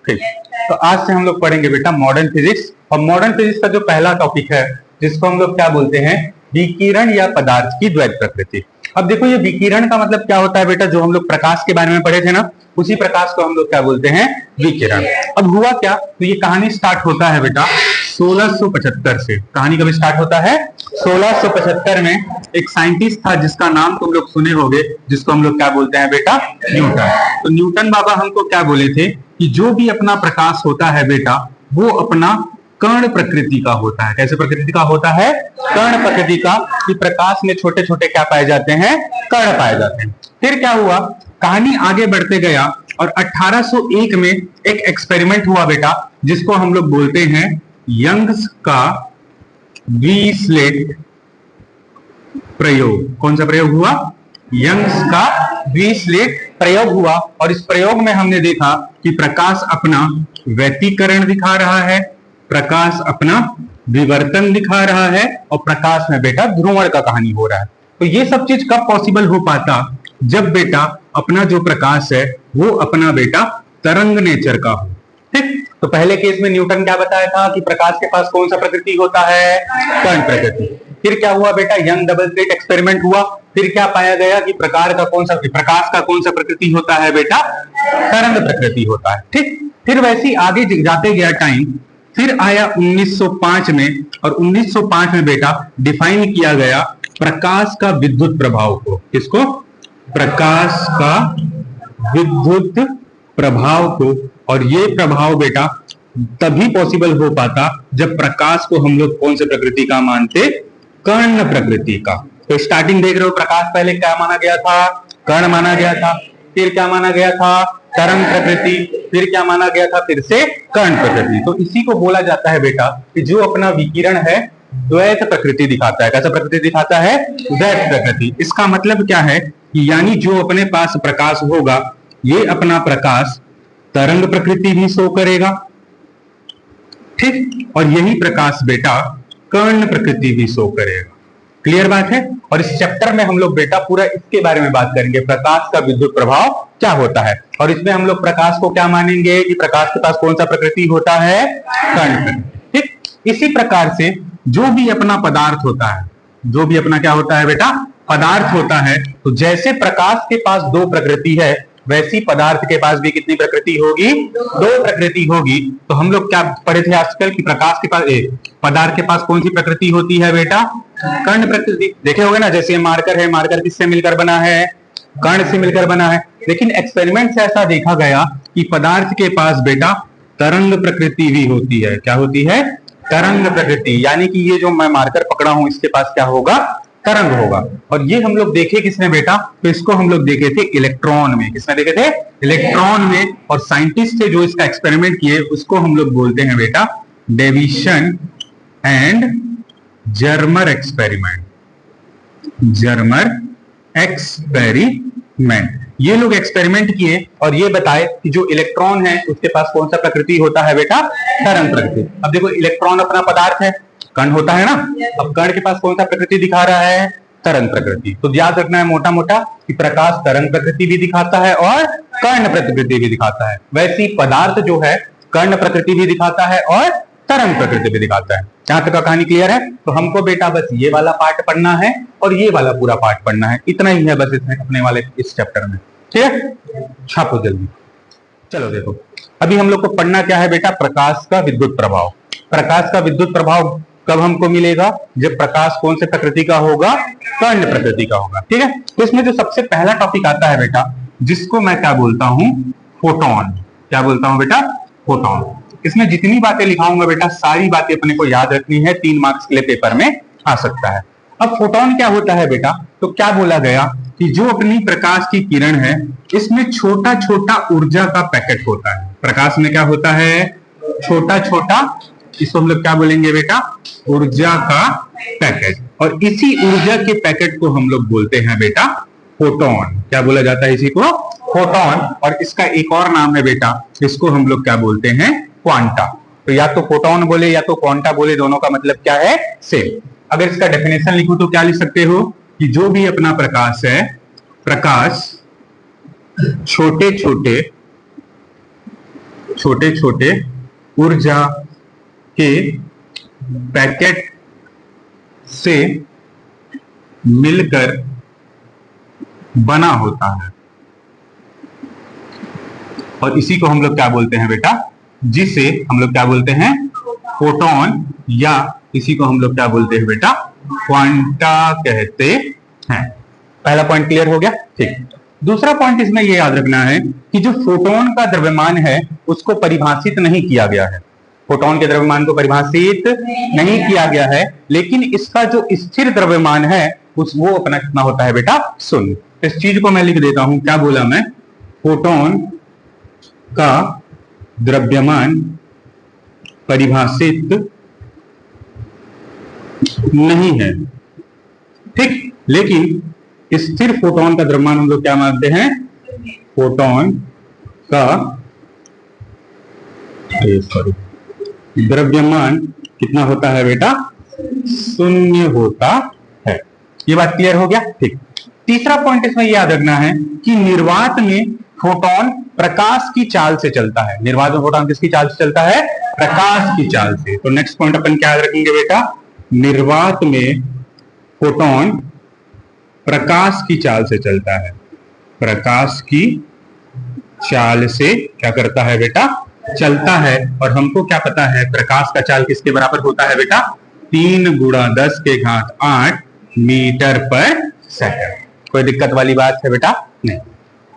ठीक, तो आज से हम लोग पढ़ेंगे बेटा मॉडर्न फिजिक्स। और मॉडर्न फिजिक्स का जो पहला टॉपिक है जिसको हम लोग क्या बोलते हैं, विकिरण या पदार्थ की द्वैत प्रकृति। अब देखो ये विकिरण का मतलब क्या होता है बेटा, जो हम लोग प्रकाश के बारे में पढ़े थे ना, उसी प्रकाश को हम लोग क्या बोलते हैं, विकिरण। अब हुआ क्या, तो ये कहानी स्टार्ट होता है बेटा 1675 से। कहानी कभी स्टार्ट होता है 1675 में। एक साइंटिस्ट था जिसका नाम तुम लोग सुने होंगे, जिसको हम लोग क्या बोलते हैं बेटा, न्यूटन। तो न्यूटन बाबा हमको क्या बोले थे कि जो भी अपना प्रकाश होता है बेटा, वो अपना कर्ण प्रकृति का होता है। कैसे प्रकृति का होता है, कर्ण प्रकृति का। कि प्रकाश में छोटे छोटे क्या पाए जाते हैं, कर्ण पाए जाते हैं। फिर क्या हुआ, कहानी आगे बढ़ते गया और 1801 में एक एक्सपेरिमेंट हुआ बेटा, जिसको हम लोग बोलते हैं यंग्स का द्विस्लेट प्रयोग। कौन सा प्रयोग हुआ, यंग्स का द्विस्लेट प्रयोग हुआ। और इस प्रयोग में हमने देखा कि प्रकाश अपना व्यतिकरण दिखा रहा है, प्रकाश अपना विवर्तन दिखा रहा है, और प्रकाश में बेटा ध्रुवण का कहानी हो रहा है। तो ये सब चीज कब पॉसिबल हो पाता, जब बेटा अपना जो प्रकाश है वो अपना बेटा तरंग नेचर का हो। ठीक, तो पहले केस में न्यूटन क्या बताया था कि प्रकाश के पास कौन सा प्रकृति होता है, कर्ण प्रकृति। फिर क्या हुआ बेटा, यंग डबल स्लिट एक्सपेरिमेंट हुआ। फिर क्या पाया गया कि प्रकाश का कौन सा प्रकृति होता है बेटा, तरंग प्रकृति होता है। ठीक, फिर वैसे आगे जाते गया टाइम, फिर आया 1905 में, और 1905 में बेटा डिफाइन किया गया प्रकाश का विद्युत प्रभाव को। किसको, प्रकाश का विद्युत प्रभाव को। और ये प्रभाव बेटा तभी पॉसिबल हो पाता जब प्रकाश को हम लोग कौन से प्रकृति का मानते, कर्ण प्रकृति का। तो स्टार्टिंग देख रहे हो, प्रकाश पहले क्या माना गया था, कर्ण माना गया था। फिर क्या माना गया था, तरंग प्रकृति। फिर क्या माना गया था, फिर से कर्ण प्रकृति। तो इसी को बोला जाता है बेटा कि जो अपना विकिरण है द्वैत प्रकृति दिखाता है। कैसा प्रकृति दिखाता है, द्वैत प्रकृति। इसका मतलब क्या है कि यानी जो अपने पास प्रकाश होगा, ये अपना प्रकाश तरंग प्रकृति भी शो करेगा। ठीक, और यही प्रकाश बेटा कर्ण प्रकृति भी शो करेगा। क्लियर बात है। और इस चैप्टर में हम लोग बेटा पूरा इसके बारे में बात करेंगे, प्रकाश का विद्युत प्रभाव क्या होता है। और इसमें हम लोग प्रकाश को क्या मानेंगे कि प्रकाश के पास कौन सा प्रकृति होता है, कर्ण प्रकृति। ठीक, इसी प्रकार से जो भी अपना पदार्थ होता है, जो भी अपना क्या होता है बेटा, पदार्थ होता है, तो जैसे प्रकाश के पास दो प्रकृति है, वैसी पदार्थ के पास भी कितनी प्रकृति होगी, दो प्रकृति होगी। तो हम लोग क्या पढ़े थे आजकल कि प्रकाश के पास पदार्थ के पास कौन सी प्रकृति होती है बेटा, कर्ण प्रकृति। देखे होगे ना, जैसे मार्कर है, मार्कर किससे मिलकर बना है, कर्ण से मिलकर बना है। लेकिन एक्सपेरिमेंट से ऐसा देखा गया कि पदार्थ के पास बेटा तरंग प्रकृति भी होती है। क्या होती है, तरंग प्रकृति। यानी कि ये जो मैं मार्कर पकड़ा हूं, इसके पास क्या होगा, तरंग होगा। और ये हम लोग देखे किसने बेटा, तो इसको हम लोग देखे थे इलेक्ट्रॉन में। किसमें देखे थे, इलेक्ट्रॉन में। और साइंटिस्ट थे जो इसका एक्सपेरिमेंट किए, उसको हम लोग बोलते हैं बेटा Davisson and Germer experiment. Germer experiment, ये लोग एक्सपेरिमेंट किए और ये बताए कि जो इलेक्ट्रॉन है उसके पास कौन सा प्रकृति होता है बेटा, तरंग प्रकृति। अब देखो इलेक्ट्रॉन अपना पदार्थ है, कण होता है ना। अब कण के पास कौन सा प्रकृति दिखा रहा है, तरंग प्रकृति। तो याद रखना है मोटा मोटा कि प्रकाश तरंग प्रकृति भी दिखाता है और कर्ण प्रकृति भी दिखाता है। वैसी पदार्थ जो है कर्ण प्रकृति भी दिखाता है और तरंग प्रकृति भी दिखाता है। यहां तक का कहानी क्लियर है। तो हमको बेटा बस ये वाला पार्ट पढ़ना है और ये वाला पूरा पार्ट पढ़ना है, इतना ही है बस इसमें अपने वाले इस चैप्टर में। ठीक है, छापो जल्दी। चलो देखो, अभी हम लोग को पढ़ना क्या है बेटा, प्रकाश का विद्युत प्रभाव। प्रकाश का विद्युत प्रभाव कब हमको मिलेगा, जब प्रकाश कौन से प्रकृति का होगा, कर्ण प्रकृति का होगा। ठीक है, तो इसमें जो सबसे पहला टॉपिक आता है बेटा, जिसको मैं क्या बोलता हूं, फोटोन। क्या बोलता हूं बेटा, फोटोन। इसमें जितनी बातें लिखाऊंगा बेटा, सारी बातें अपने को याद रखनी है, 3 मार्क्स के लिए पेपर में आ सकता है। अब फोटोन क्या होता है बेटा, तो क्या बोला गया कि जो अपनी प्रकाश की किरण है, इसमें छोटा छोटा ऊर्जा का पैकेट होता है। प्रकाश में क्या होता है, छोटा छोटा, इसको हम लोग क्या बोलेंगे बेटा, ऊर्जा का पैकेट। और इसी ऊर्जा के पैकेट को हम लोग बोलते हैं बेटा फोटोन। क्या बोला जाता है इसी को, फोटोन। और इसका एक और नाम है बेटा, इसको हम लोग क्या बोलते हैं, क्वांटा। तो या तो फोटोन बोले या तो क्वांटा बोले, दोनों का मतलब क्या है, सेम। अगर इसका डेफिनेशन लिखूं तो क्या लिख सकते हो कि जो भी अपना प्रकाश है, प्रकाश छोटे छोटे छोटे छोटे ऊर्जा के पैकेट से मिलकर बना होता है, और इसी को हम लोग क्या बोलते हैं बेटा, जिसे हम लोग क्या बोलते हैं, फोटोन, या इसी को हम लोग क्या बोलते हैं बेटा, क्वांटा कहते हैं। पहला पॉइंट क्लियर हो गया, ठीक। दूसरा पॉइंट इसमें यह याद रखना है कि जो फोटोन का द्रव्यमान है उसको परिभाषित नहीं किया गया है। फोटोन के द्रव्यमान को परिभाषित नहीं किया गया है, लेकिन इसका जो स्थिर द्रव्यमान है वो अपना कितना होता है बेटा, शून्य। इस चीज को मैं लिख देता हूं, क्या बोला मैं, फोटोन का द्रव्यमान परिभाषित नहीं है, ठीक। लेकिन स्थिर फोटोन का द्रव्यमान हम लोग क्या मानते हैं, फोटोन का द्रव्यमान कितना होता है बेटा, शून्य होता है। ये बात क्लियर हो गया, ठीक। तीसरा पॉइंट इसमें याद रखना है कि निर्वात में फोटोन प्रकाश की चाल से चलता है। निर्वात में फोटोन किसकी चाल से चलता है, प्रकाश की चाल से। तो नेक्स्ट पॉइंट अपन क्या याद रखेंगे बेटा, निर्वात में फोटोन प्रकाश की चाल से चलता है। प्रकाश की चाल से क्या करता है बेटा, चलता है। और हमको क्या पता है, प्रकाश का चाल किसके बराबर होता है बेटा, 3 × 10⁸ मीटर पर सेकंड। कोई दिक्कत वाली बात है बेटा, नहीं।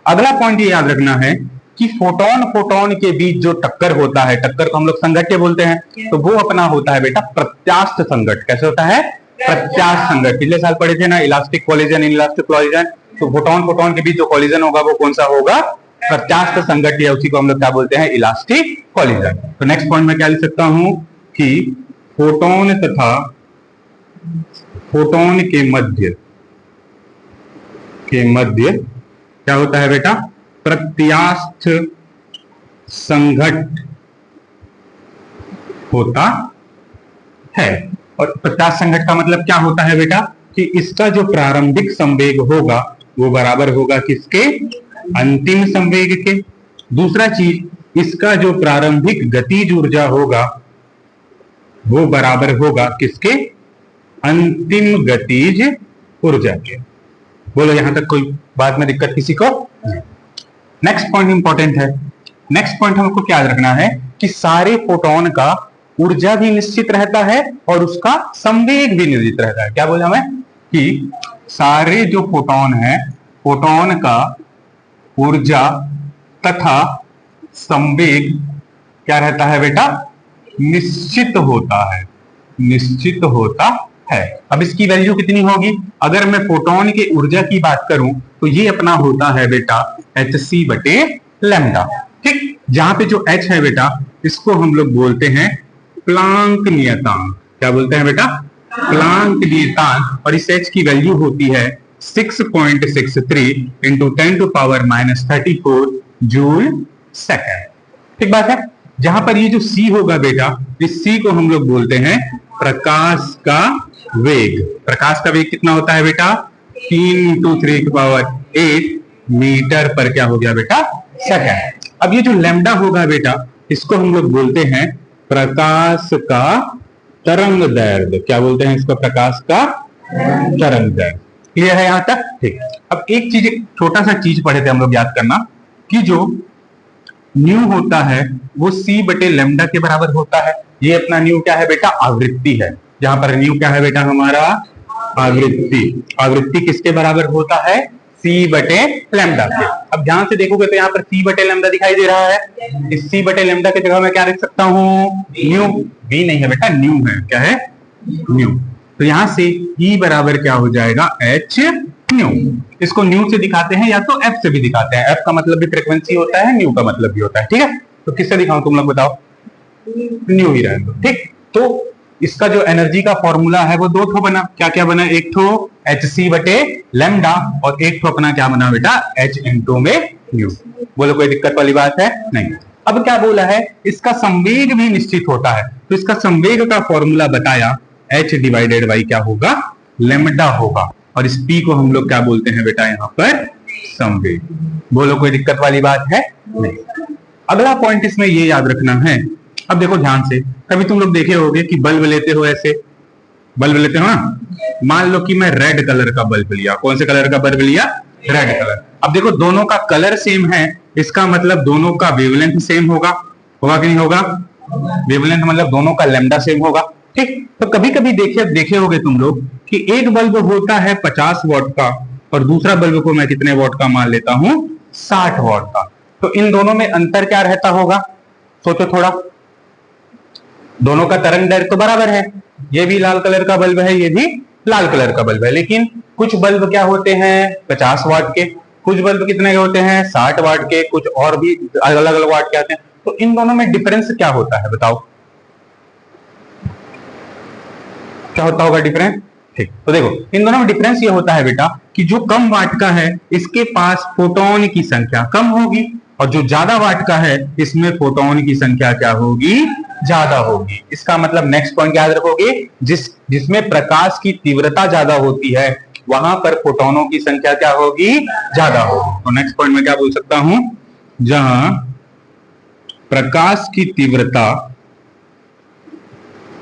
अगला पॉइंट ये याद रखना है कि फोटोन फोटोन के बीच जो टक्कर होता है, टक्कर को हम लोग संघट्य बोलते हैं, तो वो अपना होता है बेटा प्रत्यास्थ संघट्ट। कैसे होता है, प्रत्यास्थ संघट्ट। पिछले साल पढ़े थे ना, इलास्टिक कोलिजन, इनइलास्टिक कोलिजन। तो फोटोन फोटोन के बीच जो कोलिजन होगा वो कौन सा होगा, प्रत्यास्थ संघट्ट, या उसी को हम लोग क्या बोलते हैं, इलास्टिक कोलिजन। तो नेक्स्ट पॉइंट में क्या लिख सकता हूं कि फोटोन तथा फोटोन के मध्य क्या होता है बेटा, प्रत्यास्थ संघट्ट होता है। और प्रत्यास्थ संघट्ट का मतलब क्या होता है बेटा, कि इसका जो प्रारंभिक संवेग होगा वो बराबर होगा किसके, अंतिम संवेग के। दूसरा चीज, इसका जो प्रारंभिक गतिज ऊर्जा होगा वो बराबर होगा किसके, अंतिम गतिज ऊर्जा के। बोलो यहां तक कोई बात में दिक्कत किसी को? नेक्स्ट पॉइंट इंपॉर्टेंट है। नेक्स्ट पॉइंट हमको क्या याद रखना है कि सारे फोटोन का ऊर्जा भी निश्चित रहता है और उसका संवेग भी निश्चित रहता है। क्या बोला हमें कि सारे जो फोटोन है, फोटोन का ऊर्जा तथा संवेग क्या रहता है बेटा, निश्चित होता है, निश्चित होता है। अब इसकी वैल्यू कितनी होगी, अगर मैं फोटोन के ऊर्जा की बात करूं तो ये अपना होता है बेटा hc/λ, ठीक। जहां पे जो h है बेटा, इसको हम लोग बोलते हैं प्लांक नियतांक। क्या बोलते हैं बेटा, प्लांक नियतांक। और इस h की वैल्यू होती है 6.63 × 10⁻³ जूल सेकेंड, ठीक बात है। जहां पर ये जो c होगा बेटा, इस c को हम लोग बोलते हैं प्रकाश का वेग। प्रकाश का वेग कितना होता है बेटा, 3 × 10⁸ मीटर पर क्या हो गया बेटा, सेकंड। अब ये जो लैम्डा होगा बेटा, इसको हम लोग बोलते हैं प्रकाश का तरंग दैर्घ्य। क्या बोलते हैं इसको, प्रकाश का तरंग दैर्घ्य। क्लियर है यहां तक, ठीक। अब एक चीज, छोटा सा चीज पढ़े थे हम लोग, याद करना कि जो न्यू होता है वो c/λ के बराबर होता है। ये अपना न्यू क्या है बेटा, आवृत्ति है। जहां पर न्यू क्या है बेटा हमारा, आवृत्ति। आवृत्ति किसके बराबर होता है, c/λ के। अब ध्यान से देखोगे तो यहाँ पर c/λ दिखाई दे रहा है। इस c/λ की जगह मैं क्या लिख सकता हूँ, न्यू। v नहीं है बेटा, न्यू है। क्या है, न्यू। तो यहां से E बराबर क्या हो जाएगा, h न्यू। इसको न्यू से दिखाते हैं या तो f से भी दिखाते हैं। f का मतलब भी फ्रीक्वेंसी होता है, न्यू का मतलब भी होता है, ठीक है। तो किससे दिखाऊं, तुम लोग बताओ, न्यू ही रहने दो, ठीक। तो इसका जो एनर्जी का फॉर्मूला है वो 2 ठो बना। क्या क्या बना, एक ठो hc/λ और एक ठो अपना क्या बना बेटा, h × में न्यू। बोलो कोई दिक्कत वाली बात है, नहीं। अब क्या बोला है, इसका संवेग भी निश्चित होता है। तो इसका संवेग का फॉर्मूला बताया, h/y क्या होगा, लैम्डा होगा। और इस p को हम लोग क्या बोलते हैं बेटा, यहाँ पर संवेग। बोलो कोई दिक्कत वाली बात है, नहीं। अगला पॉइंट इसमें ये याद रखना है, अब देखो ध्यान से, कभी तुम लोग देखे होगे कि बल्ब लेते हो, ऐसे बल्ब लेते हो ना, मान लो कि मैं रेड कलर का बल्ब लिया, कौन से कलर का बल्ब लिया, रेड कलर। अब देखो दोनों का कलर सेम है, इसका मतलब दोनों का वेवलेंथ सेम होगा, होगा कि नहीं होगा, वेवलेंथ मतलब दोनों का लैम्डा सेम होगा, ठीक। तो कभी कभी देखे होगे तुम लोग कि एक बल्ब होता है 50 वॉट का और दूसरा बल्ब को मैं कितने वॉट का मान लेता हूं, 60 वॉट का। तो इन दोनों में अंतर क्या रहता होगा, सोचो थोड़ा, दोनों का तरंग दैर्घ्य तो बराबर है, ये भी लाल कलर का बल्ब है, ये भी लाल कलर का बल्ब है, लेकिन कुछ बल्ब क्या होते हैं 50 वाट के, कुछ बल्ब कितने के होते हैं 60 वाट के, कुछ और भी अलग अलग वाट के आते हैं। तो इन दोनों में डिफरेंस क्या होता है बताओ, क्या होता होगा डिफरेंस, ठीक। तो देखो इन दोनों में डिफरेंस ये होता है बेटा कि जो कम वाट का है इसके पास फोटोन की संख्या कम होगी, और जो ज्यादा वाट का है इसमें फोटोन की संख्या क्या होगी, ज्यादा होगी। इसका मतलब नेक्स्ट पॉइंट याद रखोगे, जिसमें प्रकाश की तीव्रता ज्यादा होती है वहां पर फोटोनों की संख्या क्या होगी, ज्यादा होगी। तो नेक्स्ट पॉइंट में क्या बोल सकता हूं, जहां प्रकाश की तीव्रता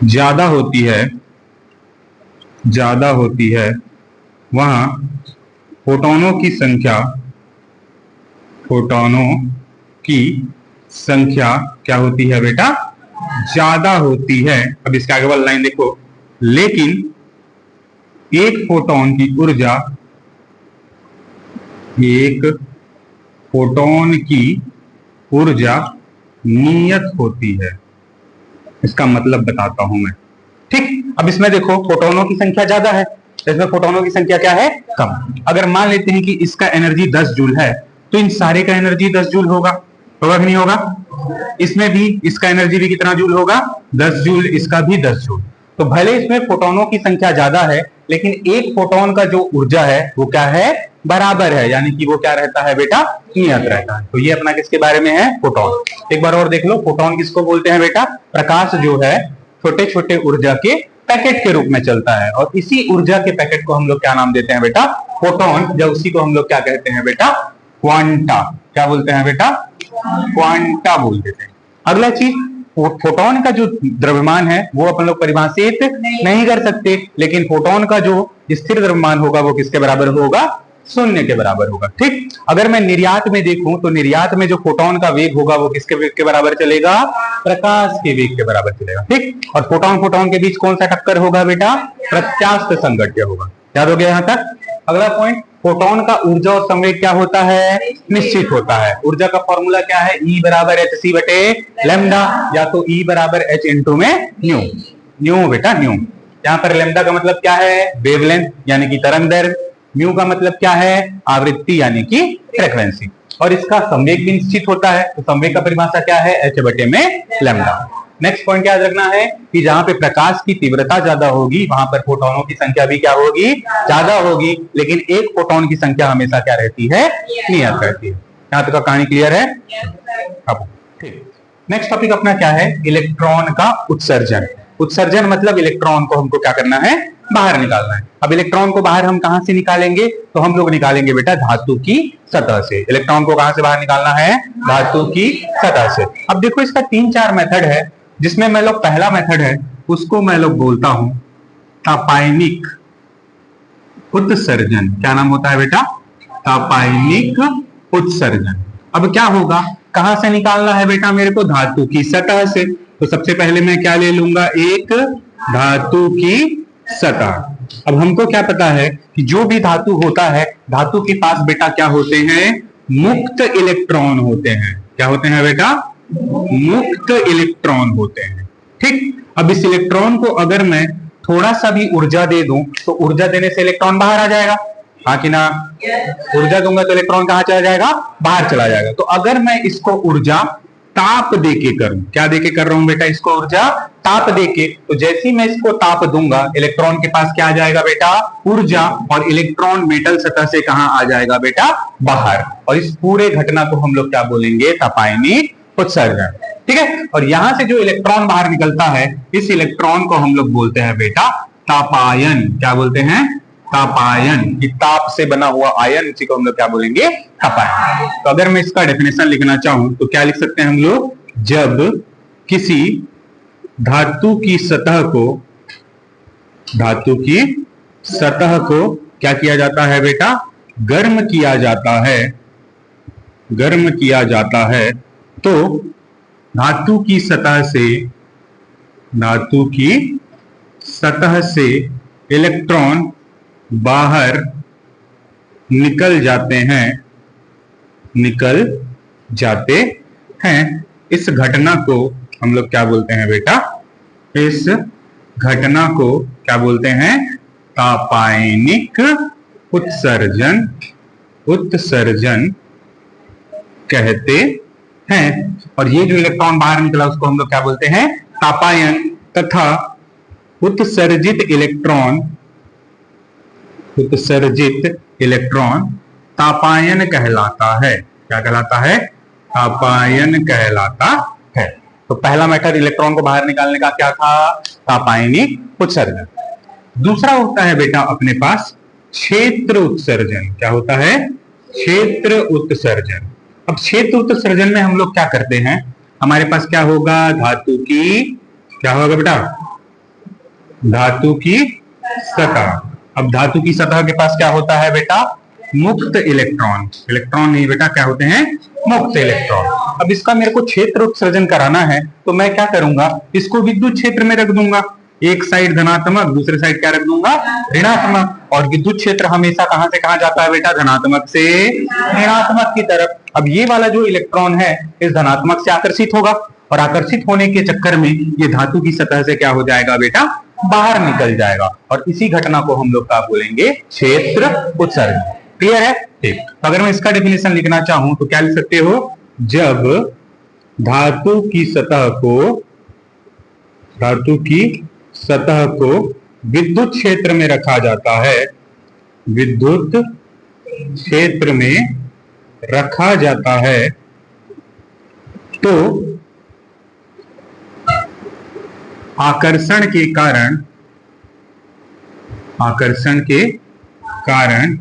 ज्यादा होती है वहां फोटोनों की संख्या क्या होती है बेटा, ज्यादा होती है। अब इसके आगे वाला लाइन देखो, लेकिन एक फोटोन की ऊर्जा नियत होती है। इसका मतलब बताता हूं मैं, ठीक। अब इसमें देखो फोटोनों की संख्या ज्यादा है, इसमें फोटोनों की संख्या क्या है, कम। अगर मान लेते हैं कि इसका एनर्जी 10 जूल है तो इन सारे का एनर्जी 10 जूल होगा कि नहीं होगा, इसमें भी इसका एनर्जी भी कितना जूल होगा, 10 जूल, इसका भी 10 जूल। तो भले इसमें फोटोनों की संख्या ज्यादा है लेकिन एक फोटोन का जो ऊर्जा है वो क्या है, बराबर है, यानी कि वो क्या रहता है बेटा, नियत रहता है। तो ये अपना किसके बारे में है, फोटोन। एक बार और देख लो, फोटोन किसको बोलते हैं बेटा, प्रकाश जो है छोटे छोटे ऊर्जा के पैकेट के रूप में चलता है, और इसी ऊर्जा के पैकेट को हम लोग क्या नाम देते हैं बेटा, फोटोन, या उसी को हम लोग क्या कहते हैं बेटा, क्वांटा। क्या बोलते हैं बेटा, क्वांटा बोल देते हैं। अगला चीज, फोटोन का जो द्रव्यमान है वो अपन लोग परिभाषित नहीं कर सकते, लेकिन फोटोन का जो स्थिर द्रव्यमान होगा वो किसके बराबर होगा, शून्य के बराबर होगा, ठीक। अगर मैं निर्यात में देखूं तो निर्यात में जो फोटोन का वेग होगा वो किसके वेग के बराबर चलेगा, प्रकाश के वेग के बराबर चलेगा, ठीक। और फोटोन के बीच कौन सा टक्कर होगा बेटा, प्रत्यास्थ संघट्य होगा। याद हो गया यहां तक। अगला पॉइंट, फोटोन का ऊर्जा और संवेग क्या होता है, निश्चित होता है। ऊर्जा का फॉर्मूला क्या है, E बराबर hc बटे लैम्डा, या तो E बराबर h इंटू में न्यू बेटा, न्यू। यहाँ पर लैम्डा का मतलब क्या है, वेवलेंथ यानी कि तरंग दैर्घ्य, म्यू का मतलब क्या है, आवृत्ति यानी कि फ्रीक्वेंसी, और इसका संवेग भी निश्चित होता है। तो संवेग का परिभाषा क्या है, h बटे में लैम्डा। नेक्स्ट पॉइंट याद रखना है कि जहां पे प्रकाश की तीव्रता ज्यादा होगी वहां पर फोटोनों की संख्या भी क्या होगी, ज्यादा होगी, लेकिन एक फोटोन की संख्या हमेशा क्या रहती है, नियत रहती है। यहाँ तक का कहानी क्लियर है। अब ठीक, नेक्स्ट टॉपिक अपना क्या है, इलेक्ट्रॉन का उत्सर्जन। उत्सर्जन मतलब इलेक्ट्रॉन को हमको क्या करना है, बाहर निकालना है। अब इलेक्ट्रॉन को बाहर हम कहां से निकालेंगे, तो हम लोग निकालेंगे बेटा धातु की सतह से। इलेक्ट्रॉन को कहां से बाहर निकालना है, धातु की सतह से। अब देखो इसका 3-4 मेथड है, जिसमें मैं लोग पहला मेथड है उसको मैं लोग बोलता हूं तापायनिक उत्सर्जन। क्या नाम होता है बेटा, तापायनिक उत्सर्जन। अब क्या होगा, कहां से निकालना है बेटा मेरे को, धातु की सतह से। तो सबसे पहले मैं क्या ले लूंगा, एक धातु की सतह। अब हमको क्या पता है कि जो भी धातु होता है, धातु के पास बेटा क्या होते हैं, मुक्त इलेक्ट्रॉन होते हैं। क्या होते हैं बेटा, मुक्त इलेक्ट्रॉन होते हैं, ठीक। अब इस इलेक्ट्रॉन को अगर मैं थोड़ा सा भी ऊर्जा दे दूं तो ऊर्जा देने से इलेक्ट्रॉन बाहर आ जाएगा, हाँ कि ना, ऊर्जा दूंगा तो इलेक्ट्रॉन कहां चला जाएगा, बाहर चला जाएगा। तो अगर मैं इसको ऊर्जा ताप देके करूं, क्या देके कर रहा हूं बेटा, इसको ऊर्जा ताप देके, तो जैसे ही मैं इसको ताप दूंगा इलेक्ट्रॉन के पास क्या आ जाएगा बेटा, ऊर्जा, और इलेक्ट्रॉन मेटल सतह से कहां आ जाएगा बेटा, बाहर। और इस पूरे घटना को हम लोग क्या बोलेंगे, तापायनिक उत्सर्जन, ठीक है। और यहां से जो इलेक्ट्रॉन बाहर निकलता है, इस इलेक्ट्रॉन को हम लोग बोलते हैं बेटा तापायन। क्या बोलते हैं, तापायन, कि ताप से बना हुआ आयन, इसी को हम लोग क्या बोलेंगे, तापायन। तो अगर मैं इसका डेफिनेशन लिखना चाहूं तो क्या लिख सकते हैं हम लोग, जब किसी धातु की सतह को क्या किया जाता है बेटा, गर्म किया जाता है, तो धातु की सतह से इलेक्ट्रॉन बाहर निकल जाते हैं। इस घटना को हम लोग क्या बोलते हैं बेटा, इस घटना को क्या बोलते हैं, तापायनिक उत्सर्जन कहते हैं। और ये जो इलेक्ट्रॉन बाहर निकला उसको हम लोग क्या बोलते हैं, तापायन। तथा उत्सर्जित इलेक्ट्रॉन तापायन कहलाता है। क्या कहलाता है, तापायन कहलाता है। तो पहला मैटर इलेक्ट्रॉन को बाहर निकालने का क्या था, तापायनिक उत्सर्जन। दूसरा होता है बेटा अपने पास क्षेत्र उत्सर्जन। क्या होता है, क्षेत्र उत्सर्जन। अब क्षेत्र उत्सर्जन में हम लोग क्या करते हैं, हमारे पास क्या होगा, धातु की, क्या होगा बेटा, धातु की सतह। अब धातु की सतह के पास क्या होता है बेटा, मुक्त इलेक्ट्रॉन नहीं बेटा, क्या होते हैं, मुक्त इलेक्ट्रॉन। अब इसका मेरे को क्षेत्र उत्सर्जन कराना है तो मैं क्या करूंगा, इसको विद्युत क्षेत्र में रख दूंगा। एक साइड धनात्मक, दूसरे साइड क्या रख दूंगा, ऋणात्मक। और विद्युत क्षेत्र हमेशा कहां से कहां जाता है बेटा, धनात्मक से ऋणात्मक की तरफ। अब ये वाला जो इलेक्ट्रॉन है इस धनात्मक से आकर्षित होगा, और आकर्षित होने के चक्कर में ये धातु की सतह से क्या हो जाएगा बेटा, बाहर निकल जाएगा। और इसी घटना को हम लोग क्या बोलेंगे, क्षेत्र उत्सर्जन। क्लियर है, ठीक। तो अगर मैं इसका डेफिनेशन लिखना चाहूं तो क्या लिख सकते हो, जब धातु की सतह को विद्युत क्षेत्र में रखा जाता है, विद्युत क्षेत्र में रखा जाता है, तो आकर्षण के कारण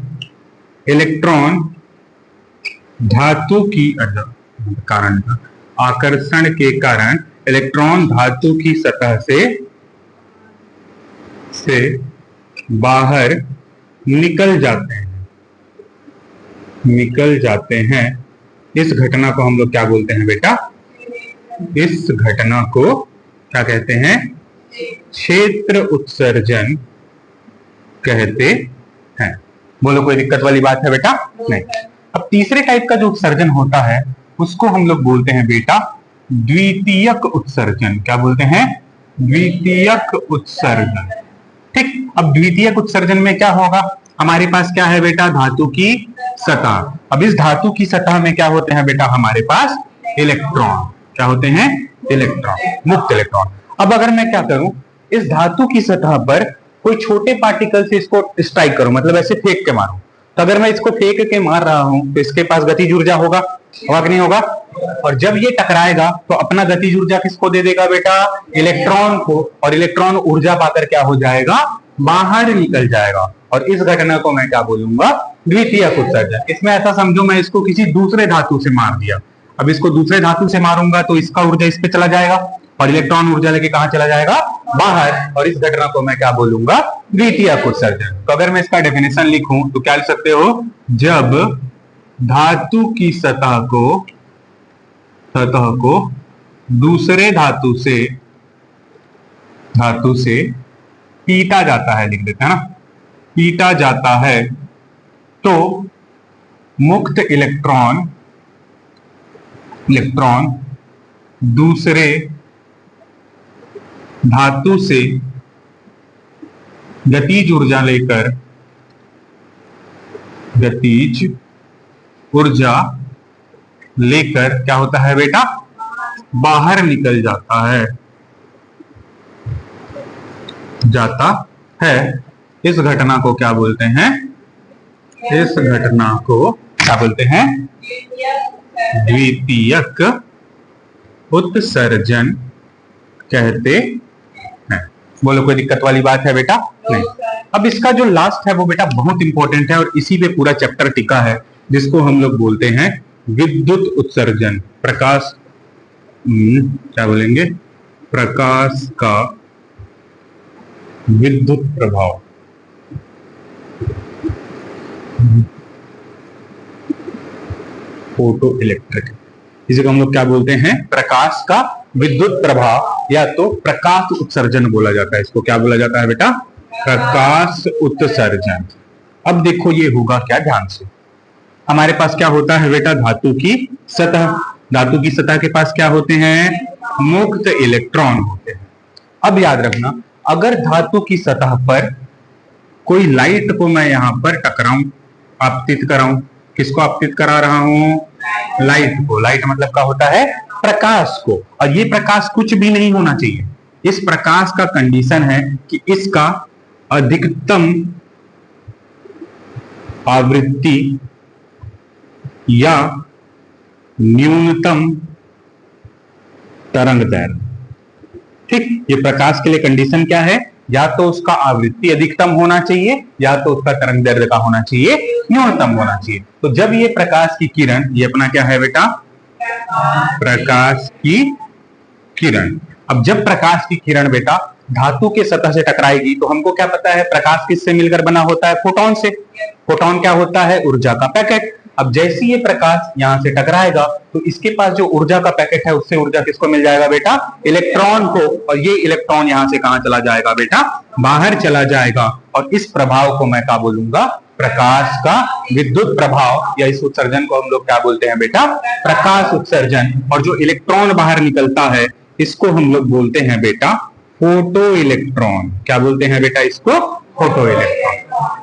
इलेक्ट्रॉन धातु की आकर्षण के कारण इलेक्ट्रॉन धातु की सतह से बाहर निकल जाते हैं। इस घटना को हम लोग क्या बोलते हैं बेटा, इस घटना को क्या कहते हैं, क्षेत्र उत्सर्जन कहते हैं। बोलो कोई दिक्कत वाली बात है बेटा, नहीं। अब तीसरे टाइप का जो उत्सर्जन होता है उसको हम लोग बोलते हैं बेटा द्वितीयक उत्सर्जन। क्या बोलते हैं, द्वितीयक उत्सर्जन। ठीक। अब द्वितीयक उत्सर्जन में क्या होगा, हमारे पास क्या है बेटा, धातु की सतह। अब इस धातु की सतह में क्या होते हैं बेटा, हमारे पास इलेक्ट्रॉन। क्या होते हैं, इलेक्ट्रॉन, मुक्त इलेक्ट्रॉन। अब अगर मैं क्या करूं, इस धातु की सतह पर कोई छोटे पार्टिकल से इसको स्ट्राइक करूं, मतलब ऐसे फेंक के मारूं, तो अगर मैं इसको फेंक के मार रहा हूं तो इसके पास गतिज ऊर्जा होगा कि नहीं होगा। और जब ये टकराएगा तो अपना गतिज ऊर्जा किसको दे देगा बेटा, इलेक्ट्रॉन को। और इलेक्ट्रॉन ऊर्जा पाकर क्या हो जाएगा, बाहर निकल जाएगा। और इस घटना को मैं क्या बोलूंगा, द्वितीयक उत्सर्जन। इसमें ऐसा समझो मैं इसको किसी दूसरे धातु से मार दिया, अब इसको दूसरे धातु से मारूंगा तो इसका ऊर्जा इस पे चला जाएगा और इलेक्ट्रॉन ऊर्जा लेके कहां चला जाएगा, बाहर। और इस घटना को मैं क्या बोलूंगा, द्वितीयक उत्सर्जन। तो अगर मैं इसका डेफिनेशन लिखूं तो क्या लिख सकते हो, जब धातु की सतह को दूसरे धातु से पीटा जाता है, लिख देते हैं ना, पीटा जाता है, तो मुक्त इलेक्ट्रॉन दूसरे धातु से गतिज ऊर्जा लेकर क्या होता है बेटा, बाहर निकल जाता है। इस घटना को क्या बोलते हैं, इस घटना को क्या बोलते हैं, द्वितीयक उत्सर्जन कहते हैं। बोलो कोई दिक्कत वाली बात है बेटा, नहीं। अब इसका जो लास्ट है वो बेटा बहुत इंपॉर्टेंट है और इसी पे पूरा चैप्टर टिका है, जिसको हम लोग बोलते हैं विद्युत उत्सर्जन। प्रकाश क्या बोलेंगे, प्रकाश का विद्युत प्रभाव। फोटो इलेक्ट्रिक, इसे हम लोग क्या बोलते हैं, प्रकाश का विद्युत प्रभाव या तो प्रकाश उत्सर्जन बोला जाता है। इसको क्या बोला जाता है बेटा, प्रकाश उत्सर्जन। अब देखो ये होगा क्या, ध्यान से। हमारे पास क्या होता है बेटा, धातु की सतह। धातु की सतह के पास क्या होते हैं, मुक्त इलेक्ट्रॉन होते हैं। अब याद रखना, अगर धातु की सतह पर कोई लाइट को मैं यहां पर टकराऊं, आपतित कराऊं, किसको आपतित करा रहा हूं, लाइट को। लाइट मतलब क्या होता है, प्रकाश को। और ये प्रकाश कुछ भी नहीं होना चाहिए, इस प्रकाश का कंडीशन है कि इसका अधिकतम आवृत्ति या न्यूनतम तरंग दैर्घ्य। ठीक, ये प्रकाश के लिए कंडीशन क्या है, या तो उसका आवृत्ति अधिकतम होना चाहिए या तो उसका तरंग दैर्घ्य का होना चाहिए, न्यूनतम होना चाहिए। तो जब ये प्रकाश की किरण, ये अपना क्या है बेटा, प्रकाश की किरण। अब जब प्रकाश की किरण बेटा धातु के सतह से टकराएगी तो हमको क्या पता है, प्रकाश किससे मिलकर बना होता है, फोटोन से। फोटोन क्या होता है, ऊर्जा का पैकेट। अब जैसे ये प्रकाश यहां से टकराएगा तो इसके पास जो ऊर्जा का पैकेट है उससे ऊर्जा किसको मिल जाएगा बेटा, इलेक्ट्रॉन को। और ये इलेक्ट्रॉन यहां से कहां चला जाएगा बेटा, बाहर चला जाएगा। और इस प्रभाव को मैं क्या बोलूंगा, प्रकाश का विद्युत प्रभाव, या इस उत्सर्जन को हम लोग क्या बोलते हैं बेटा, प्रकाश उत्सर्जन। और जो इलेक्ट्रॉन बाहर निकलता है इसको हम लोग बोलते हैं बेटा फोटो इलेक्ट्रॉन। क्या बोलते हैं बेटा इसको, फोटो इलेक्ट्रॉन।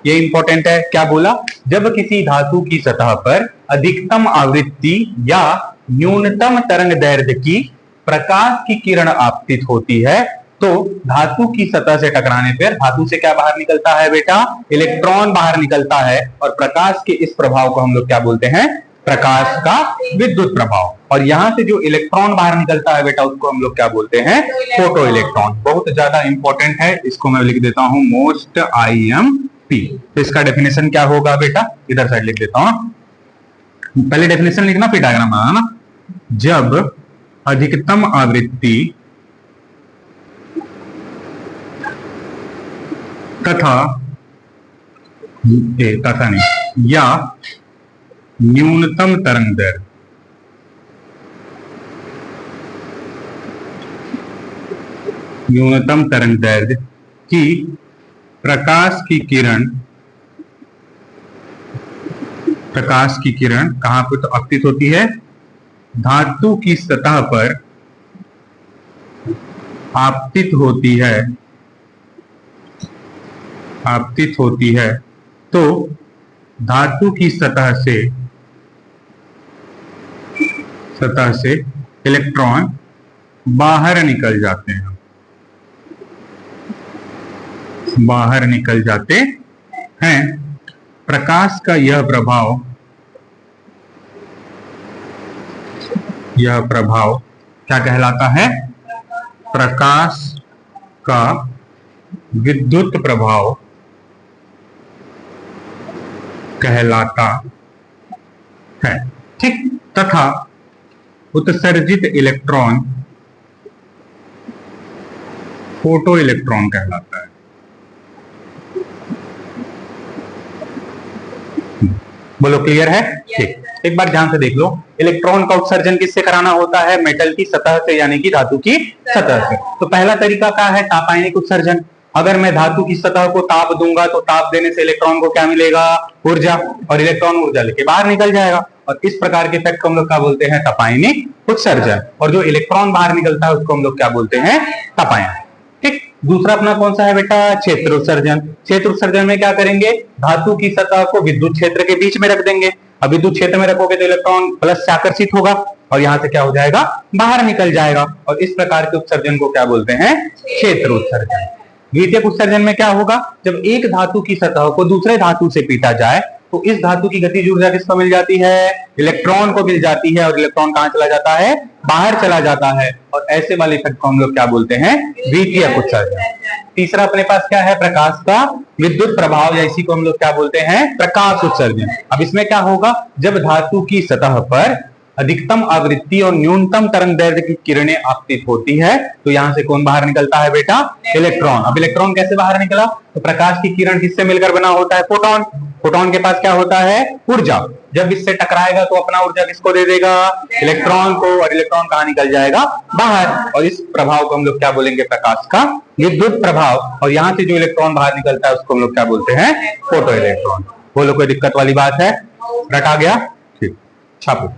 ये इंपॉर्टेंट है, क्या बोला, जब किसी धातु की सतह पर अधिकतम आवृत्ति या न्यूनतम तरंग दैर्घ्य की प्रकाश की किरण आपतित होती है तो धातु की सतह से टकराने पर धातु से क्या बाहर निकलता है बेटा, इलेक्ट्रॉन बाहर निकलता है। और प्रकाश के इस प्रभाव को हम लोग क्या बोलते हैं, प्रकाश का विद्युत प्रभाव। और यहां से जो इलेक्ट्रॉन बाहर निकलता है बेटा उसको हम लोग क्या बोलते हैं, फोटो इलेक्ट्रॉन। बहुत ज्यादा इंपॉर्टेंट है, इसको मैं लिख देता हूं मोस्ट IMP। तो इसका डेफिनेशन क्या होगा बेटा, इधर साइड लिख देता हूं, पहले डेफिनेशन लिखना फिर डायग्राम बनाना। जब अधिकतम आवृत्ति तथा नहीं या न्यूनतम तरंग दैर्घ्य की प्रकाश की किरण कहां पर तो आपतित होती है, धातु की सतह पर आपतित होती है तो धातु की सतह से इलेक्ट्रॉन बाहर निकल जाते हैं। प्रकाश का यह प्रभाव क्या कहलाता है, प्रकाश का विद्युत प्रभाव कहलाता है। ठीक, तथा उत्सर्जित इलेक्ट्रॉन फोटो इलेक्ट्रॉन कहलाता है। बोलो क्लियर है, ठीक। एक बार ध्यान से देख लो, इलेक्ट्रॉन का उत्सर्जन किससे कराना होता है, मेटल की सतह से, यानी कि धातु की सतह से। तो पहला तरीका क्या है, तापायनिक उत्सर्जन। अगर मैं धातु की सतह को ताप दूंगा तो ताप देने से इलेक्ट्रॉन को क्या मिलेगा, ऊर्जा, और इलेक्ट्रॉन ऊर्जा लेके बाहर निकल जाएगा। और इस प्रकार के इफेक्ट को हम लोग क्या बोलते हैं, तापायनिक उत्सर्जन। और जो इलेक्ट्रॉन बाहर निकलता है उसको हम लोग क्या बोलते हैं, तापायन। ठीक, दूसरा अपना कौन सा है बेटा, क्षेत्र उत्सर्जन। क्षेत्र उत्सर्जन में क्या करेंगे, धातु की सतह को विद्युत क्षेत्र के बीच में रख देंगे। अब विद्युत क्षेत्र में रखोगे तो इलेक्ट्रॉन प्लस से आकर्षित होगा और यहां से क्या हो जाएगा, बाहर निकल जाएगा। और इस प्रकार के उत्सर्जन को क्या बोलते हैं, क्षेत्र उत्सर्जन। द्वितीयक उत्सर्जन में क्या होगा, जब एक धातु की सतह को दूसरे धातु से पीटा जाए तो इस धातु की गतिज ऊर्जा किसको मिल जाती है? इलेक्ट्रॉन को मिल जाती है, और इलेक्ट्रॉन कहां चला जाता है? बाहर चला जाता है। और ऐसे वाले इफेक्ट को हम लोग क्या बोलते हैं? द्वितीयक उत्सर्जन। तीसरा अपने पास क्या है? प्रकाश का विद्युत प्रभाव, या इसी को हम लोग क्या बोलते हैं? प्रकाश उत्सर्जन। अब इसमें क्या होगा? जब धातु की सतह पर अधिकतम आवृत्ति और न्यूनतम तरंग दैर्ध्य की किरणें आपतित होती है, तो यहां से कौन बाहर निकलता है बेटा? इलेक्ट्रॉन। अब इलेक्ट्रॉन कैसे बाहर निकला? तो प्रकाश की किरण किससे मिलकर बना होता है? फोटोन। फोटोन के पास क्या होता है? ऊर्जा। जब इससे टकराएगा तो अपना ऊर्जा किसको दे देगा? इलेक्ट्रॉन को। और इलेक्ट्रॉन कहां निकल जाएगा? बाहर। और इस प्रभाव को हम लोग क्या बोलेंगे? प्रकाश का विद्युत प्रभाव। और यहां से जो इलेक्ट्रॉन बाहर निकलता है उसको हम लोग क्या बोलते हैं? Photo electron. बोलो कोई दिक्कत वाली बात है? रटा गया? ठीक, छापो।